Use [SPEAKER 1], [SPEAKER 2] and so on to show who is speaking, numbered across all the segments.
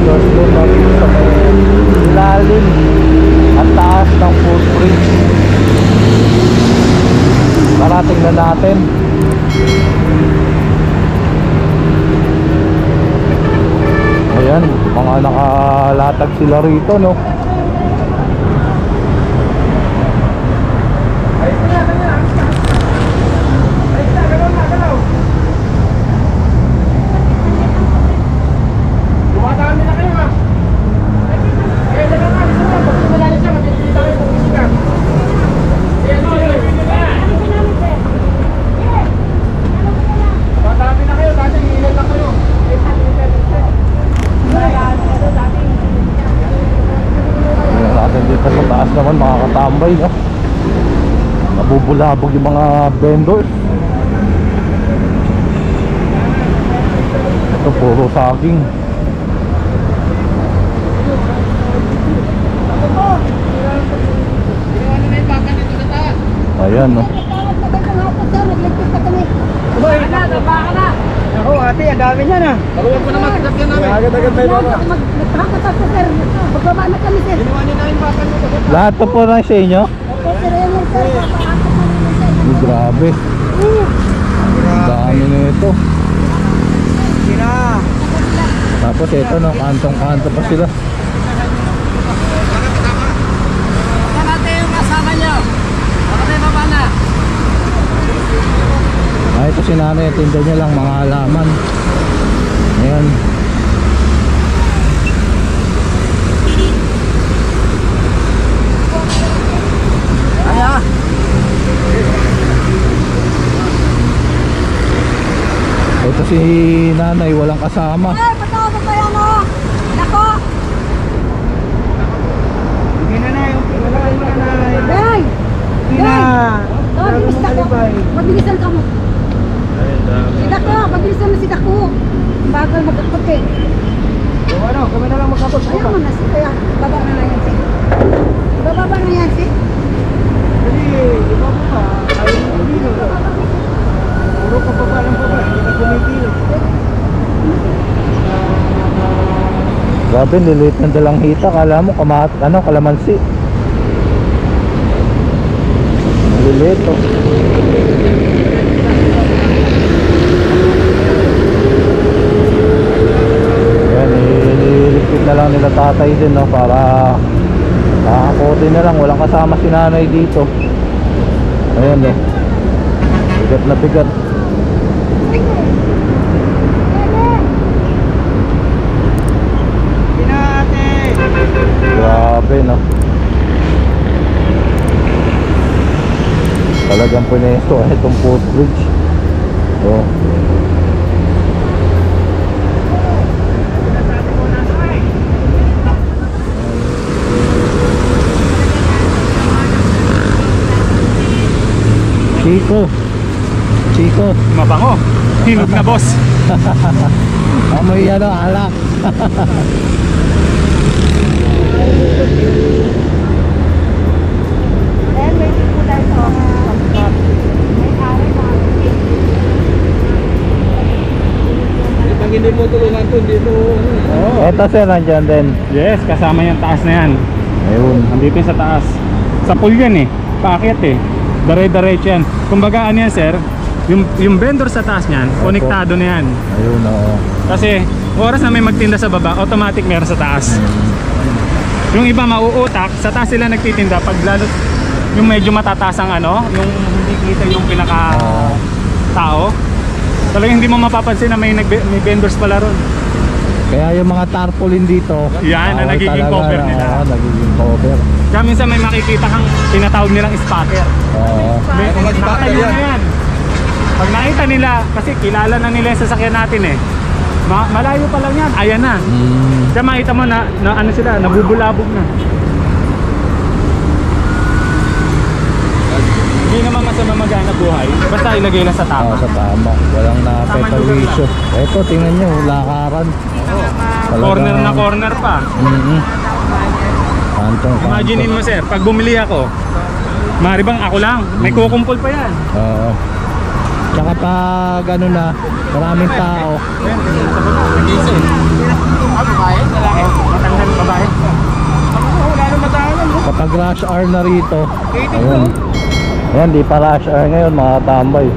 [SPEAKER 1] vendors doon dito sa may ilalim at taas ng footbridge. Tara, tingnan natin. Ayan, mga nakalatag sila rito, no? Dito sa taas naman makakatambay, no? Nabubulabog yung mga vendors. Ito puro saging. Ayan, no?
[SPEAKER 2] Ako ate, ang dami niya na. Taluan ko naman, sasakyan namin. Agad-agad may baba.
[SPEAKER 3] Magpapakata po sir, magbaba na kami sir.
[SPEAKER 2] Ginawa niyo na yung baka nito.
[SPEAKER 1] Lahat to po na sa inyo?
[SPEAKER 3] Opo sir, yan lang sir, papakata namin sir.
[SPEAKER 1] Grabe. Ang dami nito.
[SPEAKER 2] Sina.
[SPEAKER 1] Tapos ito, no? Kantong-kanto pa sila.
[SPEAKER 2] Saan ate yung kasama niyo? Baka may baba na.
[SPEAKER 1] Ah, ito si nanay, tinda niya lang mga halaman. Ayan.
[SPEAKER 2] Aya.
[SPEAKER 1] Ito si nanay, walang kasama.
[SPEAKER 3] Ay, patawag ko yan o. Nako.
[SPEAKER 2] Hindi na yung pinagay mo na.
[SPEAKER 3] Day.
[SPEAKER 2] Sina.
[SPEAKER 3] Oh, bilis ako. Mabilisan ka mo. Si Dako, mabilisan mo si Dako. Bagal magkakot eh.
[SPEAKER 2] O ano, kami na lang magkapos.
[SPEAKER 3] Ayaw mo na si Kaya. Baba na lang yan si. Bababa na yan si.
[SPEAKER 2] Hindi, iba po pa. Ayaw mo kumilo. Puro ka baba ng baba, hindi ka kumikilo.
[SPEAKER 1] Grabe, niliit ng dalang hita. Kala mo kalamansi. Niliit, oh. Ayan, nilipit na lang nila tatay din, no? Para nakakote na lang. Walang kasama si nanay dito. Ayan, no? Bigat na bigat.
[SPEAKER 2] Sina ate.
[SPEAKER 1] Grabe, no? Talagang punesto itong footbridge. So, Chico.
[SPEAKER 2] Mabango. Hinog na boss.
[SPEAKER 1] Amoy alak.
[SPEAKER 3] Then, waiting po tayo sa may ari na.
[SPEAKER 2] Pag hindi mo tulungan to, hindi mo...
[SPEAKER 1] Ito sir, nandyan din.
[SPEAKER 4] Yes, kasama yung taas na yan.
[SPEAKER 1] Ayun.
[SPEAKER 4] Nandito yung sa taas. Sa pool yan eh. Paakyat eh. Dire-diretso yan. Kumbaga ano yan sir, yung vendor sa taas niyan, konektado na yan.
[SPEAKER 1] Ayun, oo.
[SPEAKER 4] Kasi oras na may magtinda sa baba, automatic meron sa taas. Yung iba mauutak, sa taas sila nagtitinda pag lalo yung medyo matataas ang ano, yung hindi kita yung pinaka tao. Talagang hindi mo mapapansin na may vendors pala ron.
[SPEAKER 1] Kaya yung mga tarpaulin dito,
[SPEAKER 4] Yan, na
[SPEAKER 1] bawal
[SPEAKER 4] nagiging
[SPEAKER 1] talaga,
[SPEAKER 4] cover nila.
[SPEAKER 1] Oo, nagiging cover.
[SPEAKER 4] Kaya minsan may makikita kang tinatawag nilang spotter.
[SPEAKER 1] Oo.
[SPEAKER 4] May nakatayo na yan. Pag nakita nila, kasi kilala na nila yung sasakyan natin eh. Malayo pa lang yan, ayan na. Kaya makita mo na ano sila, nabubulabog na. Hindi naman masama magana buhay, basta ilagay lang sa tama.
[SPEAKER 1] Oo, sa tama. Walang napeperwisyo. Ito, tingnan nyo, lakaran.
[SPEAKER 4] Corner na corner pa.
[SPEAKER 1] Kantong.
[SPEAKER 4] Imaginin mo sir, pag bumili ako, maaari bang ako lang, may kukumpol pa yan.
[SPEAKER 1] Oo. Tsaka pag ano na, maraming tao.
[SPEAKER 4] Ayan, sa baba, nag-iisa eh.
[SPEAKER 2] Babae? Lalaki?
[SPEAKER 4] Matanghan, babae.
[SPEAKER 2] Wala nang matangan.
[SPEAKER 1] Kapag rush hour na rito,
[SPEAKER 2] 80
[SPEAKER 1] ayun. Ayan, di pa rush hour ngayon mga tambay.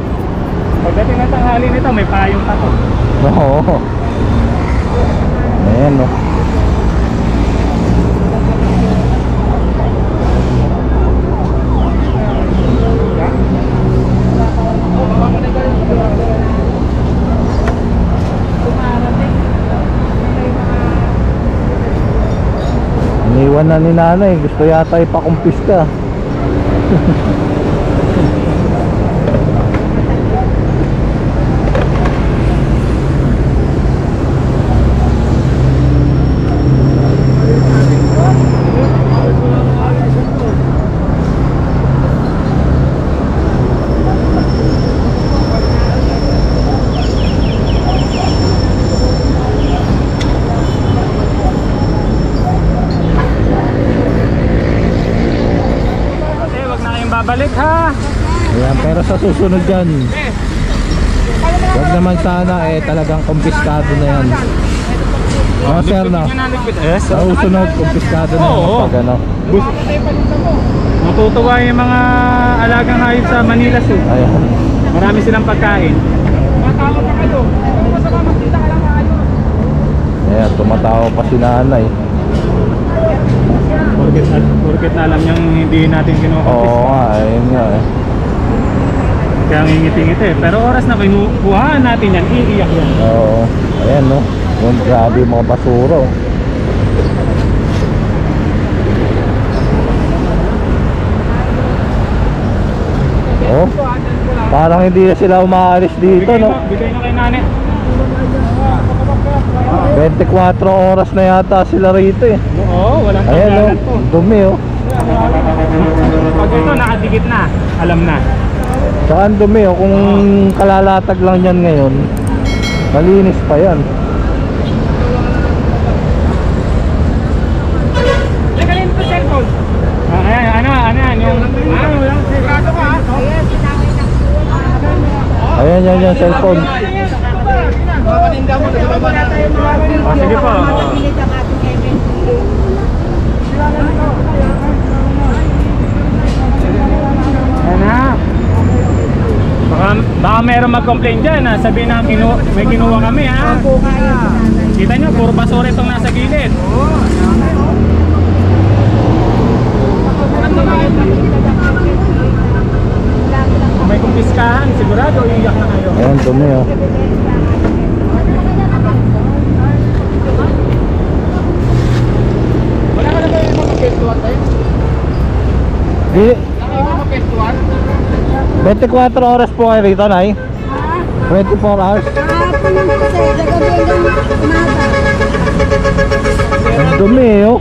[SPEAKER 4] Pagdating ng tanghali nito, may payong pa to.
[SPEAKER 1] Oo. Ayan no. Iniwan na ni nanay, gusto yata ipakumpis ka.
[SPEAKER 4] Ate, wag na kayong babalik ha.
[SPEAKER 1] Ayan, pero sa susunod yan, wag naman sana talagang kumpiskado na yan. Oh, sir no.
[SPEAKER 4] Yes.
[SPEAKER 1] Sa susunod, kumpiskado na yan
[SPEAKER 4] Oo.
[SPEAKER 1] pag ano.
[SPEAKER 4] Matutuwa yung mga alagang hayop sa Manila Zoo.
[SPEAKER 1] Ayan.
[SPEAKER 4] Marami silang pagkain.
[SPEAKER 2] Matawag ka kayo. Kung masama magkita ka lang kayo.
[SPEAKER 1] Ayan, tumatawa pa si nanay.
[SPEAKER 4] Porket alam niyang hindi natin kinukumpis.
[SPEAKER 1] Oo nga, ayun nga eh.
[SPEAKER 4] Kaya ngingiti-ngiti. Pero oras na kinukuhaan natin yan, iiyak yan.
[SPEAKER 1] Oo. Ayan no. Yung grabe yung mga basura oh. Oh. Parang hindi na sila umaalis dito no.
[SPEAKER 4] Bigay na kay nanay.
[SPEAKER 1] 24 oras na yata sila rito eh.
[SPEAKER 4] Oo, walang
[SPEAKER 1] Ayan no.
[SPEAKER 4] tanggalan to.
[SPEAKER 1] Dumi oh.
[SPEAKER 4] Pag ito nakadikit na, alam na.
[SPEAKER 1] Saka ang dumi oh. Kung kalalatag lang yan ngayon, malinis pa yan.
[SPEAKER 2] Legalin ko cellphone.
[SPEAKER 4] Ano yan, yung...
[SPEAKER 2] Walang sigurado ka ha?
[SPEAKER 1] Ayan yan yung cellphone.
[SPEAKER 2] Mga paninda mo, nagbaba na tayo.
[SPEAKER 4] Oh, sige po. Ayan na. Baka meron mag-complain dyan ha. Sabihin na may kinuha kami ha. Kita nyo, puro basura itong nasa gilid. Kung may kumpiskahan, sigurado iiyak na kayo.
[SPEAKER 1] Ayan dumi oh.
[SPEAKER 2] Wala ka na ba yung mga pestuan tayo?
[SPEAKER 1] Di,
[SPEAKER 2] Wala ka yung mga pestuan?
[SPEAKER 1] 24 oras po kayo rito, Nay? 24 hours?
[SPEAKER 3] Kahapon lang kasi, sa gabi hanggang umaga.
[SPEAKER 1] Ang dumi oh.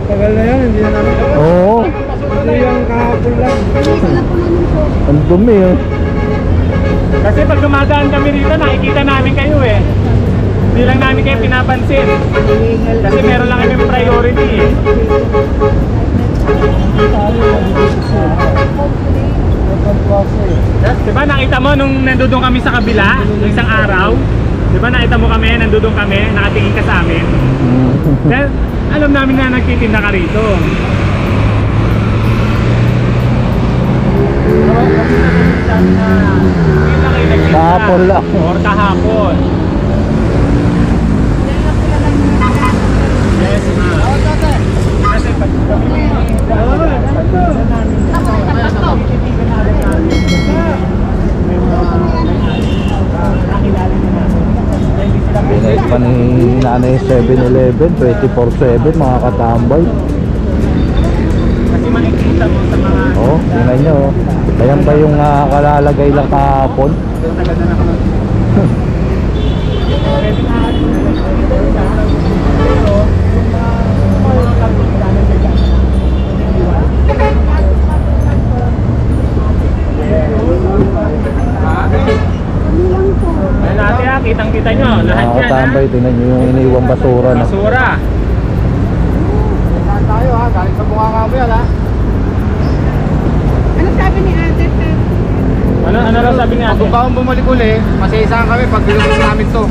[SPEAKER 2] Tagal na yan, hindi na namin.
[SPEAKER 1] Oo.
[SPEAKER 2] Ano yung kahapon lang?
[SPEAKER 1] Ang dumi oh.
[SPEAKER 4] Kasi pag dumadaan kami rito, nakikita namin kayo eh. Hindi lang namin kayo pinapansin. Kasi meron lang kami priority eh. Diba nakita mo nung nandudong kami sa kabila, nung isang araw? Diba nakita mo kami, nandudong kami, nakatingin ka sa amin? Dahil alam namin na nagtitinda ka rito.
[SPEAKER 1] Kahapon lang.
[SPEAKER 4] Or kahapon. Yes, ma'am. Kasi pag kami
[SPEAKER 1] Binayad pa ni nanay 7-Eleven 24/7 mga katambay.
[SPEAKER 4] kasi makikita mo sa mga
[SPEAKER 1] Oh, tingnan nyo oh. Ayan ba yung kalalagay lang kahapon?
[SPEAKER 4] tagal na naman. Pwede na ayun natin ha, kitang-kita nyo, lahat
[SPEAKER 1] Mga
[SPEAKER 4] yan ha.
[SPEAKER 1] katambay, tingnan nyo yung iniwang basura na.
[SPEAKER 4] Basura.
[SPEAKER 2] Saan tayo ha? Galing sa bunga ka ba yan ha?
[SPEAKER 3] Ano sabi ni ate?
[SPEAKER 4] Ano lang sabi niya?
[SPEAKER 2] Kung bawang bumalik uli, masaisahan kami pag binutos namin to.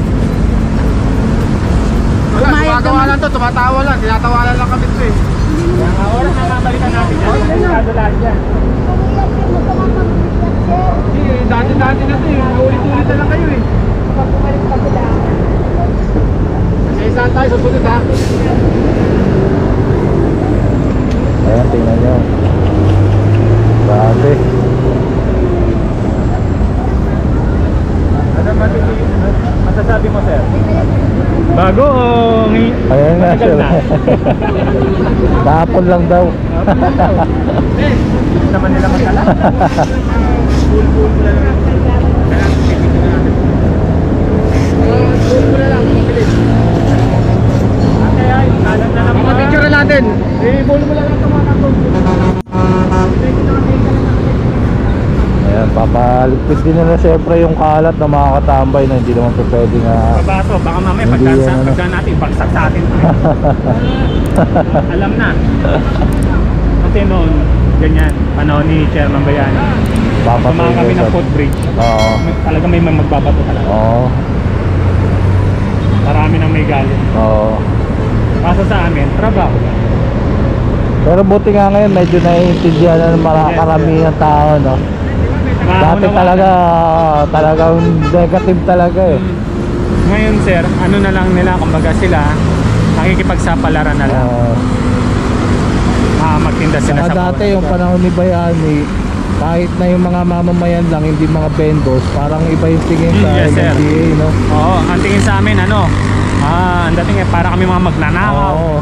[SPEAKER 2] Wala, gumagawa lang to, tumatawa lang, tinatawanan lang kami to eh.
[SPEAKER 4] Ang oras na mabalikan natin yan. Sigurado lahat yan.
[SPEAKER 2] Hindi, dati-dati na to eh, ulit-ulit na lang kayo eh. Masaisahan tayo sa sunod ha.
[SPEAKER 1] Ayan, tingnan nyo. Grabe.
[SPEAKER 4] Ano masasabi mo, sir? Bago o
[SPEAKER 1] Ayan nga,
[SPEAKER 4] matagal
[SPEAKER 1] sir.
[SPEAKER 4] na?
[SPEAKER 1] Kahapon lang daw.
[SPEAKER 4] Hindi naman nila magkala.
[SPEAKER 2] Cool mo lang. Kaya, pipigil na natin. Cool mo na lang, mabilis.
[SPEAKER 4] Kaya, kalat na lang.
[SPEAKER 2] Mga picture natin. I-ball mo lang ito mga cool.
[SPEAKER 1] Ayan, papaligpit din nila siyempre yung kalat na mga katambay na hindi naman pwede nga.
[SPEAKER 4] Babato, baka mamaya
[SPEAKER 1] Hindi yan, ano.
[SPEAKER 4] pagdaan natin, bagsak sa atin. Alam na. Kasi noon, ganyan, panahon ni Chairman Bayani. Tumahan kami ng footbridge.
[SPEAKER 1] Oo.
[SPEAKER 4] Talaga may magbabato talaga.
[SPEAKER 1] Oo.
[SPEAKER 4] Marami nang may galit.
[SPEAKER 1] Oo.
[SPEAKER 4] Kaso sa amin, trabaho.
[SPEAKER 1] Pero buti nga ngayon medyo naiintindihan na ng karamihan ng tao, no? Dati talagang negative talaga eh.
[SPEAKER 4] Ngayon sir, ano na lang nila, kumbaga sila, nakikipagsapalaran na lang. Magtinda sila
[SPEAKER 1] Saka
[SPEAKER 4] sa
[SPEAKER 1] dati
[SPEAKER 4] bawat
[SPEAKER 1] yung
[SPEAKER 4] lugar.
[SPEAKER 1] panahon ni Bayani, kahit na yung mga mamamayan lang, hindi mga vendors, parang iba yung tingin sa
[SPEAKER 4] Yes, sir.
[SPEAKER 1] MMDA, no?
[SPEAKER 4] Oo, ang tingin sa amin ang dating para kami mga magnanakaw,
[SPEAKER 1] Oo.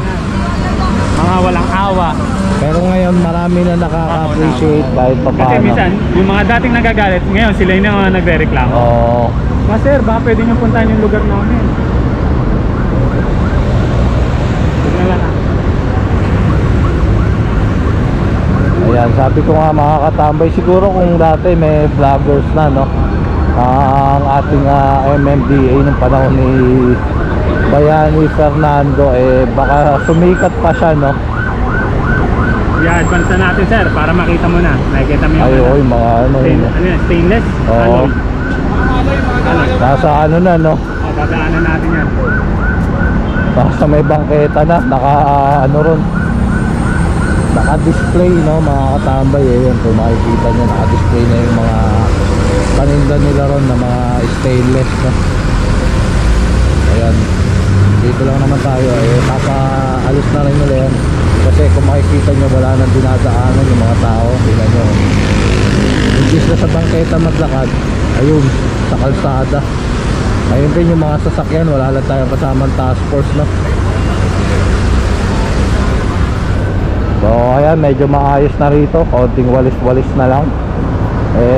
[SPEAKER 4] mga walang awa.
[SPEAKER 1] Pero ngayon marami na nakaka-appreciate kahit pa
[SPEAKER 4] Kasi
[SPEAKER 1] paano.
[SPEAKER 4] minsan, yung mga dating nagagalit, ngayon sila yung mga nagre-reklamo.
[SPEAKER 1] Oo.
[SPEAKER 4] Sir, baka pwede nyo puntahan yung lugar namin. Tignan lang.
[SPEAKER 1] Ayan, sabi ko nga mga katambay, siguro kung dati may vloggers na, no? Ang ating MMDA ng panahon ni Bayani Fernando, baka sumikat pa siya, no?
[SPEAKER 4] I-advance na natin sir, para makita mo na. Nakikita mo yung
[SPEAKER 1] Ay, oy, mga ano yun.
[SPEAKER 4] stainless.
[SPEAKER 1] Oo. Nasa ano na, no?
[SPEAKER 4] Dadaanan natin yan.
[SPEAKER 1] Nasa may bangketa na, ano ron, naka-display, no, mga katambay, yun, kung makikita nyo, naka-display na yung mga paninda nila ron na mga stainless, no. Ayan, dito lang naman tayo, papaalis na rin nila yan, kasi kung makikita nyo, wala nang dinadaanan yung mga tao, tingnan nyo, hindi sila sa bangketa maglakad, ayun, sa kalsada. Ayun din yung mga sasakyan, wala lang tayong kasamang task force, no. So ayan, medyo maayos na rito, konting walis-walis na lang,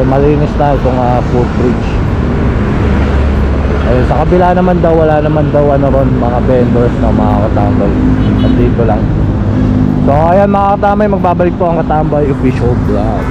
[SPEAKER 1] malinis na itong footbridge. Sa kabila naman daw, wala naman daw ano ron, mga vendors na mga katambay, at dito lang. So ayan mga katambay, magbabalik po ang Katambay Official Vlog.